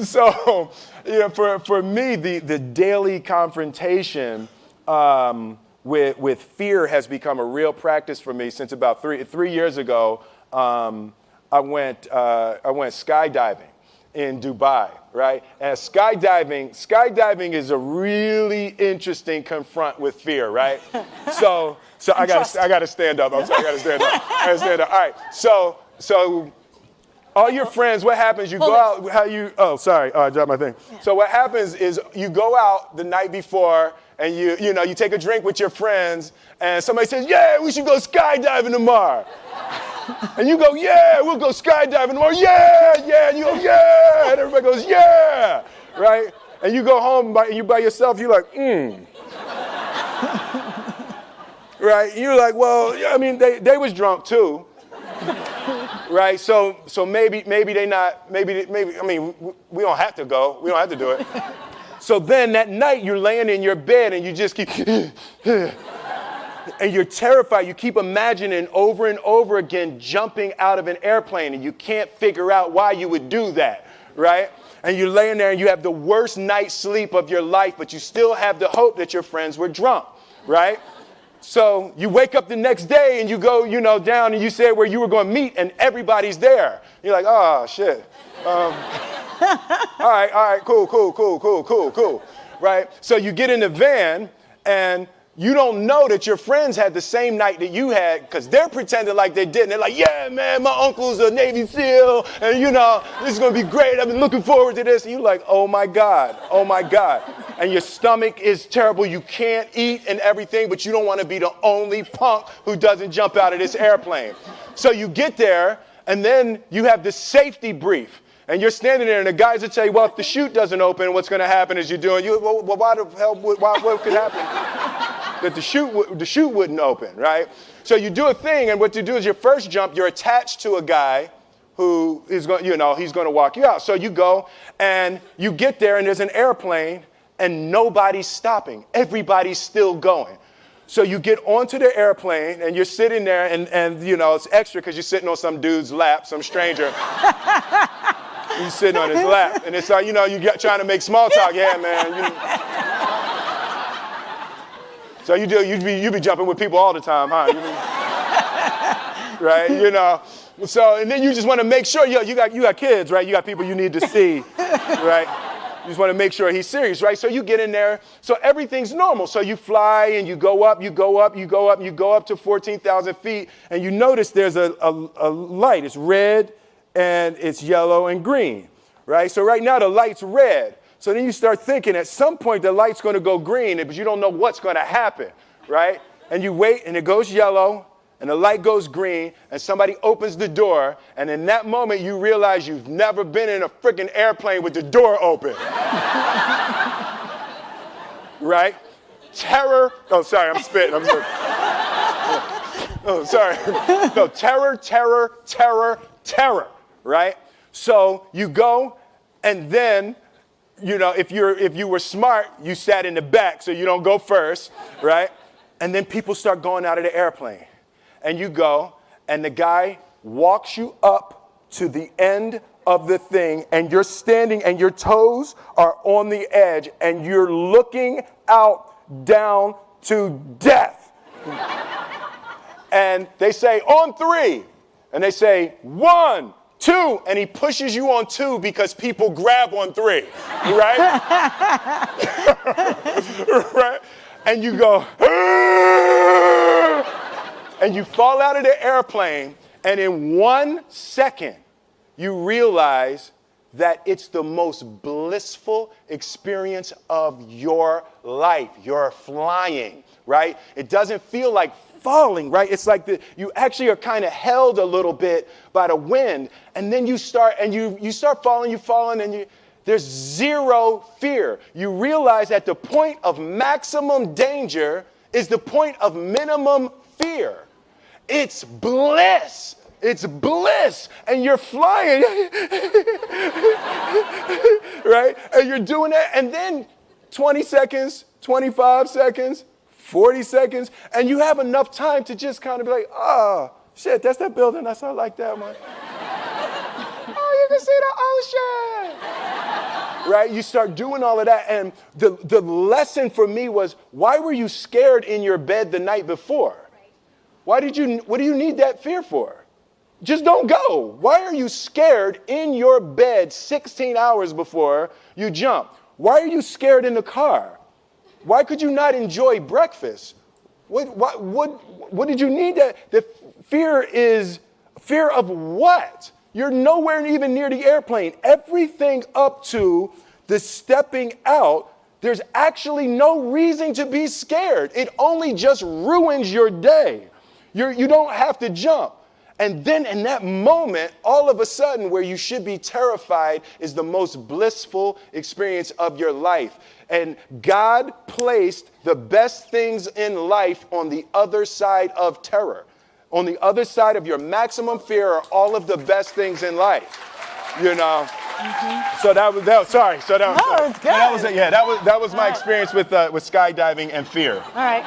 So, for me, the daily confrontation with fear has become a real practice for me since about three years ago. I went skydiving in Dubai, right? And skydiving is a really interesting confront with fear, right? So I gotta stand up. I'm sorry, I gotta stand up. All right. So all your friends, what happens? You go out. Oh, sorry. I dropped my thing. Yeah. So what happens is you go out the night before and you take a drink with your friends, and somebody says, "Yeah, we should go skydiving tomorrow." And you go, "Yeah, we'll go skydiving tomorrow." "Yeah, yeah." And you go, "Yeah." And everybody goes, "Yeah." Right? And you go home and you by yourself, you're like, Right? And you're like, well, I mean, they was drunk too. Right? So maybe they not, maybe, I mean, we don't have to go. We don't have to do it. So then that night you're laying in your bed and you just keep, and you're terrified. You keep imagining over and over again jumping out of an airplane, and you can't figure out why you would do that, right? And you're laying there and you have the worst night's sleep of your life, but you still have the hope that your friends were drunk, right? So you wake up the next day and you go, down and you say where you were going to meet and everybody's there. You're like, oh, shit. All right, cool. Right? So you get in the van and you don't know that your friends had the same night that you had because they're pretending like they didn't. They're like, yeah, man, my uncle's a Navy SEAL and, this is going to be great. I've been looking forward to this. And you're like, oh, my God. And your stomach is terrible. You can't eat and everything, but you don't want to be the only punk who doesn't jump out of this airplane. So you get there, and then you have this safety brief. And you're standing there, and the guys will tell you, well, if the chute doesn't open, what's going to happen is well, why the hell, what could happen? That the chute wouldn't open, right? So you do a thing, and what you do is your first jump, you're attached to a guy who is going, he's going to walk you out. So you go, and you get there, and there's an airplane, and nobody's stopping. Everybody's still going. So you get onto the airplane, and you're sitting there, and it's extra because you're sitting on some dude's lap, some stranger. You're sitting on his lap, and it's like, you're trying to make small talk. Yeah, man. So you be jumping with people all the time, huh? Right? So, and then you just want to make sure, you got kids, right? You got people you need to see, right? You just want to make sure he's serious, right? So you get in there, so everything's normal. So you fly and you go up to 14,000 feet, and you notice there's a light. It's red, and it's yellow and green, right? So right now the light's red. So then you start thinking at some point the light's going to go green, but you don't know what's going to happen, right? And you wait, and it goes yellow, and the light goes green, and somebody opens the door, and in that moment you realize you've never been in a freaking airplane with the door open. Right? Terror. Oh, sorry, I'm spitting. Oh, sorry. No, terror. Right? So you go, and then, if you were smart, you sat in the back so you don't go first, right? And then people start going out of the airplane. And you go, and the guy walks you up to the end of the thing, and you're standing, and your toes are on the edge, and you're looking out down to death. And they say, on 3. And they say, 1, 2, and he pushes you on 2 because people grab on 3, right? Right? And you go, and you fall out of the airplane, and in 1 second, you realize that it's the most blissful experience of your life. You're flying, right? It doesn't feel like falling, right? It's like you actually are kind of held a little bit by the wind, and then you start falling, and there's zero fear. You realize that the point of maximum danger is the point of minimum fear. It's bliss. It's bliss. And you're flying. Right? And you're doing that. And then 20 seconds, 25 seconds, 40 seconds, and you have enough time to just kind of be like, oh, shit, that's that building. I saw like that one. Oh, you can see the ocean. right? You start doing all of that. And the lesson for me was, why were you scared in your bed the night before? What do you need that fear for? Just don't go. Why are you scared in your bed 16 hours before you jump? Why are you scared in the car? Why could you not enjoy breakfast? What did you need that? The fear is fear of what? You're nowhere even near the airplane. Everything up to the stepping out, there's actually no reason to be scared. It only just ruins your day. You don't have to jump. And then in that moment, all of a sudden, where you should be terrified is the most blissful experience of your life. And God placed the best things in life on the other side of terror. On the other side of your maximum fear are all of the best things in life. You know? Mm-hmm. So that was sorry. So that was, no, it's good. That was my experience with skydiving and fear. All right.